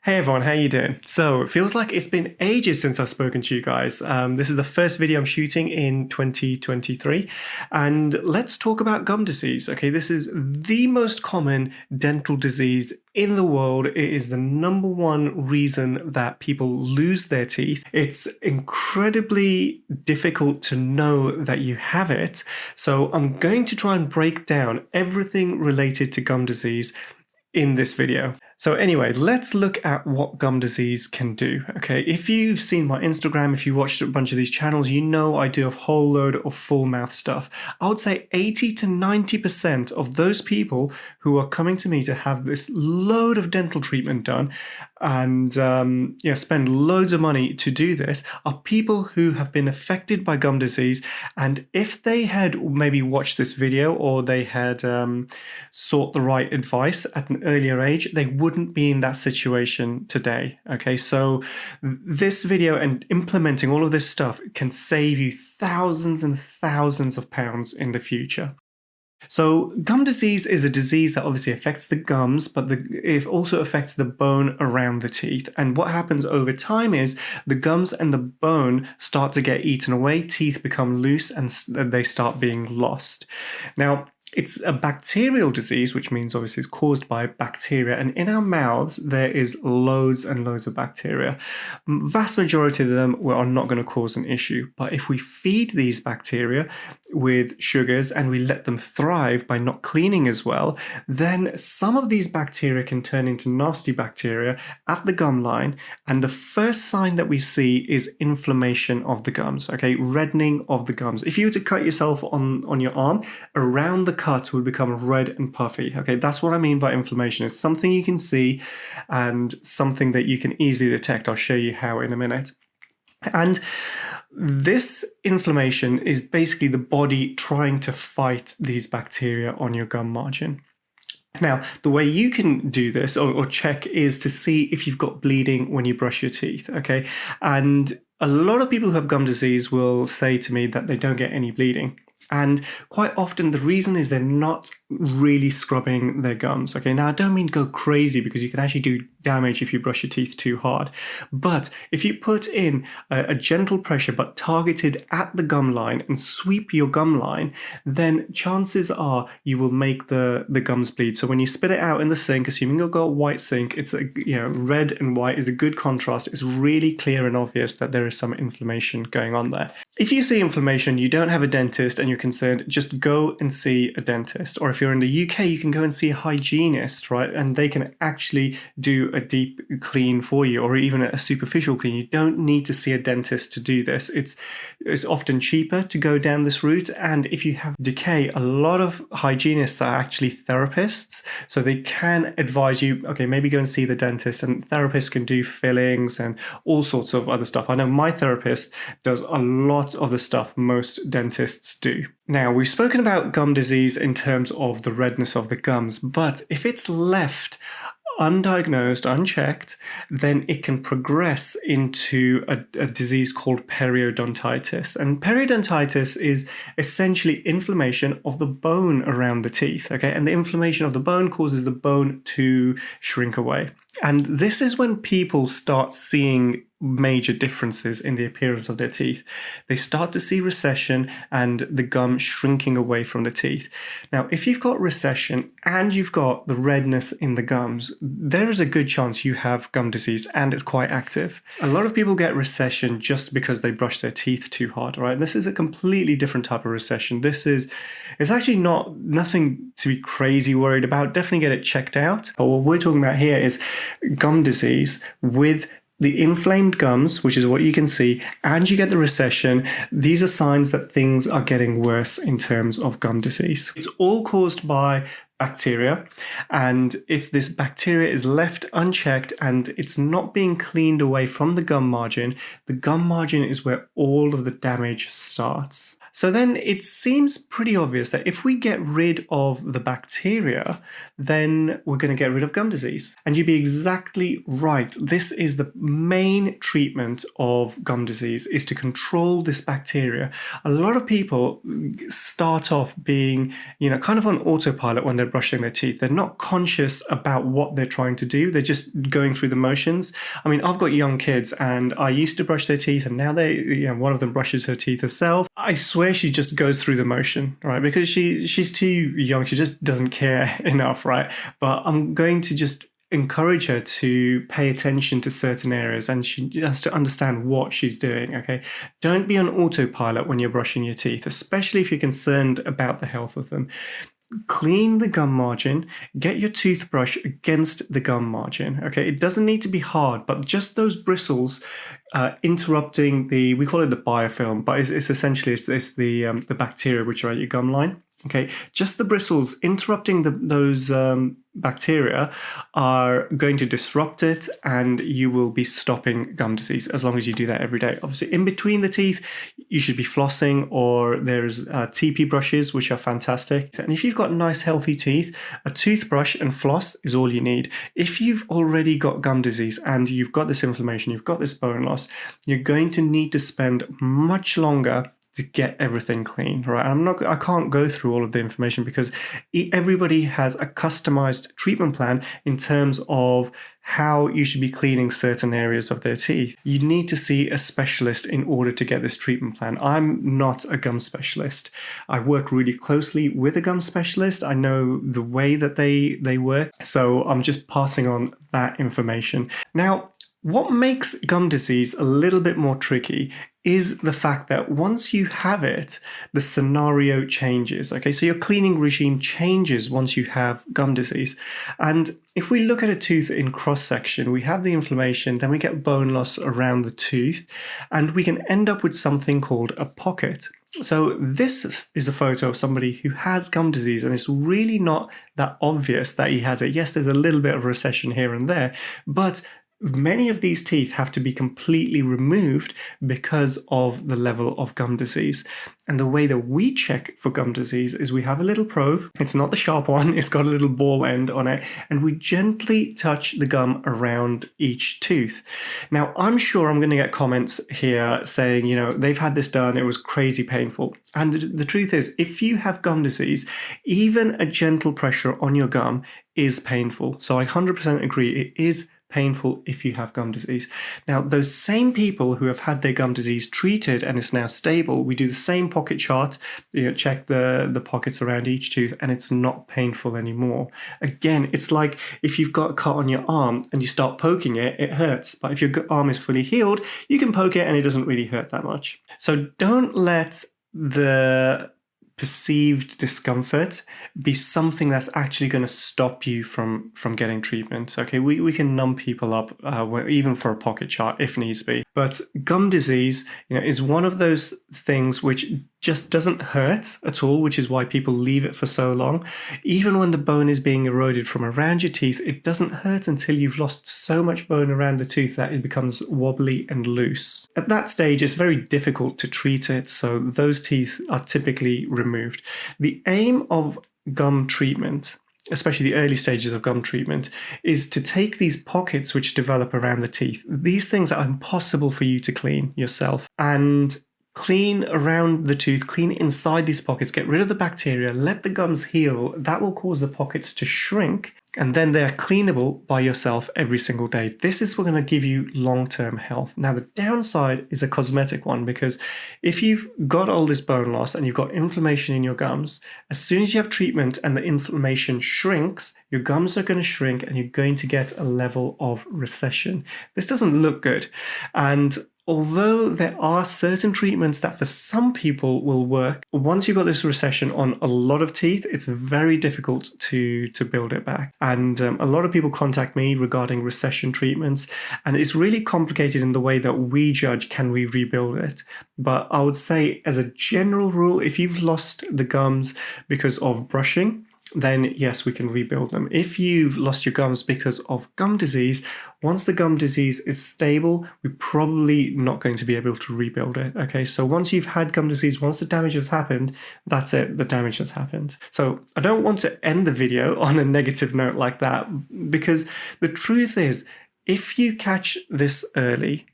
Hey everyone, how you doing? So it feels like it's been ages since I've spoken to you guys. This is the first video I'm shooting in 2023, and let's talk about gum disease. Okay, this is the most common dental disease in the world. It is the number one reason that people lose their teeth. It's incredibly difficult to know that you have it. So I'm going to try and break down everything related to gum disease in this video. So anyway, let's look at what gum disease can do. Okay, if you've seen my Instagram, if you watched a bunch of these channels, you know I do a whole load of full mouth stuff. I would say 80 to 90% of those people who are coming to me to have this load of dental treatment done and spend loads of money to do this are people who have been affected by gum disease. And if they had maybe watched this video or they had sought the right advice at an earlier age, they wouldn't be in that situation today. Okay, so this video and implementing all of this stuff can save you thousands and thousands of pounds in the future. So gum disease is a disease that obviously affects the gums, but it also affects the bone around the teeth. And what happens over time is the gums and the bone start to get eaten away, teeth become loose, and they start being lost. Now, it's a bacterial disease, which means obviously it's caused by bacteria. And in our mouths, there is loads and loads of bacteria. Vast majority of them are not going to cause an issue. But if we feed these bacteria with sugars and we let them thrive by not cleaning as well, then some of these bacteria can turn into nasty bacteria at the gum line. And the first sign that we see is inflammation of the gums, okay, reddening of the gums. If you were to cut yourself on your arm, around the cut would become red and puffy. Okay, that's what I mean by inflammation. It's something you can see and something that you can easily detect. I'll show you how in a minute. And this inflammation is basically the body trying to fight these bacteria on your gum margin. Now, the way you can do this or check is to see if you've got bleeding when you brush your teeth, okay? And a lot of people who have gum disease will say to me that they don't get any bleeding. And quite often the reason is they're not really scrubbing their gums. Okay, now I don't mean go crazy because you can actually do damage if you brush your teeth too hard. But if you put in a gentle pressure but targeted at the gum line and sweep your gum line, then chances are you will make the gums bleed. So when you spit it out in the sink, assuming you've got a white sink, it's red and white is a good contrast. It's really clear and obvious that there is some inflammation going on there. If you see inflammation, you don't have a dentist and you're concerned, just go and see a dentist. Or if you're in the UK, you can go and see a hygienist, right? And they can actually do a deep clean for you, or even a superficial clean. You don't need to see a dentist to do this. It's often cheaper to go down this route. And if you have decay, a lot of hygienists are actually therapists. So they can advise you, okay, maybe go and see the dentist, and therapists can do fillings and all sorts of other stuff. I know my therapist does a lot of the stuff most dentists do. Now, we've spoken about gum disease in terms of the redness of the gums, but if it's left undiagnosed, unchecked, then it can progress into a disease called periodontitis. And periodontitis is essentially inflammation of the bone around the teeth, okay? And the inflammation of the bone causes the bone to shrink away. And this is when people start seeing major differences in the appearance of their teeth. They start to see recession and the gum shrinking away from the teeth. Now, if you've got recession and you've got the redness in the gums, there is a good chance you have gum disease and it's quite active. A lot of people get recession just because they brush their teeth too hard, right? This is a completely different type of recession. It's actually nothing to be crazy worried about. Definitely get it checked out. But what we're talking about here is gum disease with the inflamed gums, which is what you can see, and you get the recession. These are signs that things are getting worse in terms of gum disease. It's all caused by bacteria, and if this bacteria is left unchecked and it's not being cleaned away from the gum margin is where all of the damage starts. So then it seems pretty obvious that if we get rid of the bacteria, then we're going to get rid of gum disease. And you'd be exactly right. This is the main treatment of gum disease, is to control this bacteria. A lot of people start off being, kind of on autopilot when they're brushing their teeth. They're not conscious about what they're trying to do. They're just going through the motions. I mean, I've got young kids and I used to brush their teeth, and now one of them brushes her teeth herself. I swear she just goes through the motion, right? Because she's too young. She just doesn't care enough, right? But I'm going to just encourage her to pay attention to certain areas, and she has to understand what she's doing, okay? Don't be on autopilot when you're brushing your teeth, especially if you're concerned about the health of them. Clean the gum margin, get your toothbrush against the gum margin, okay? It doesn't need to be hard, but just those bristles interrupting we call it the biofilm, but it's essentially the bacteria which are at your gum line, okay? Just the bristles interrupting those bacteria are going to disrupt it, and you will be stopping gum disease as long as you do that every day. Obviously, in between the teeth, you should be flossing, or there's TP brushes, which are fantastic. And if you've got nice, healthy teeth, a toothbrush and floss is all you need. If you've already got gum disease and you've got this inflammation, you've got this bone loss, you're going to need to spend much longer to get everything clean, right? I can't go through all of the information because everybody has a customized treatment plan in terms of how you should be cleaning certain areas of their teeth. You need to see a specialist in order to get this treatment plan. I'm not a gum specialist. I work really closely with a gum specialist. I know the way that they work, so I'm just passing on that information. Now, what makes gum disease a little bit more tricky is the fact that once you have it, the scenario changes. Okay, so your cleaning regime changes once you have gum disease. And if we look at a tooth in cross-section, we have the inflammation, then we get bone loss around the tooth, and we can end up with something called a pocket. So this is a photo of somebody who has gum disease, and it's really not that obvious that he has it. Yes, there's a little bit of recession here and there, but many of these teeth have to be completely removed because of the level of gum disease. And the way that we check for gum disease is we have a little probe. It's not the sharp one, it's got a little ball end on it, and we gently touch the gum around each tooth. Now, I'm sure I'm going to get comments here saying, they've had this done, it was crazy painful. And the truth is, if you have gum disease, even a gentle pressure on your gum is painful. So I 100% agree, it is painful if you have gum disease. Now, those same people who have had their gum disease treated and it's now stable, we do the same pocket chart, check the pockets around each tooth, and it's not painful anymore. Again, it's like if you've got a cut on your arm and you start poking it, it hurts. But if your arm is fully healed, you can poke it and it doesn't really hurt that much. So don't let the perceived discomfort be something that's actually going to stop you from getting treatment. Okay, we can numb people up even for a pocket chart if needs be. But gum disease, is one of those things which just doesn't hurt at all, which is why people leave it for so long. Even when the bone is being eroded from around your teeth, it doesn't hurt until you've lost so much bone around the tooth that it becomes wobbly and loose. At that stage, it's very difficult to treat it, so those teeth are typically removed. The aim of gum treatment, especially the early stages of gum treatment, is to take these pockets which develop around the teeth. These things are impossible for you to clean yourself, and clean around the tooth, clean inside these pockets, get rid of the bacteria, let the gums heal. That will cause the pockets to shrink, and then they're cleanable by yourself every single day. This is going to give you long-term health. Now, the downside is a cosmetic one, because if you've got all this bone loss and you've got inflammation in your gums, as soon as you have treatment and the inflammation shrinks, your gums are going to shrink and you're going to get a level of recession. This doesn't look good. And although there are certain treatments that for some people will work, once you've got this recession on a lot of teeth, it's very difficult to build it back. And a lot of people contact me regarding recession treatments, and it's really complicated in the way that we judge, can we rebuild it? But I would say, as a general rule, if you've lost the gums because of brushing, then yes, we can rebuild them. If you've lost your gums because of gum disease, once the gum disease is stable, we're probably not going to be able to rebuild it. Okay, so once you've had gum disease, once the damage has happened, that's it, the damage has happened. So I don't want to end the video on a negative note like that, because the truth is, if you catch this early,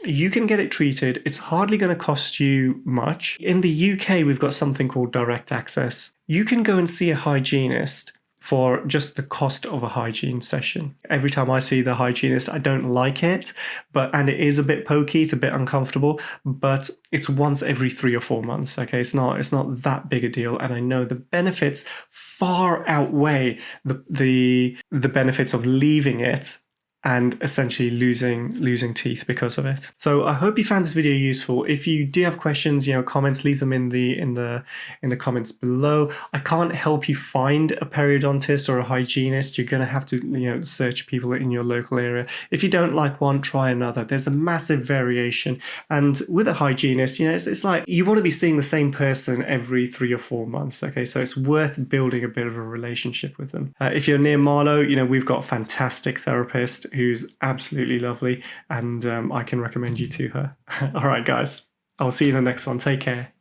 you can get it treated. It's hardly going to cost you much. In the UK, we've got something called direct access. You can go and see a hygienist for just the cost of a hygiene session. Every time I see the hygienist, I don't like it, and it is a bit pokey, it's a bit uncomfortable, but it's once every 3 or 4 months. Okay, it's not that big a deal, and I know the benefits far outweigh the benefits of leaving it and essentially losing teeth because of it. So I hope you found this video useful. If you do have questions, comments, leave them in the comments below. I can't help you find a periodontist or a hygienist. You're going to have to search people in your local area. If you don't like one, try another. There's a massive variation. And with a hygienist, it's like you want to be seeing the same person every 3 or 4 months. Okay, so it's worth building a bit of a relationship with them. If you're near Marlow, we've got a fantastic therapist who's absolutely lovely, and I can recommend you to her. All right, guys, I'll see you in the next one. Take care.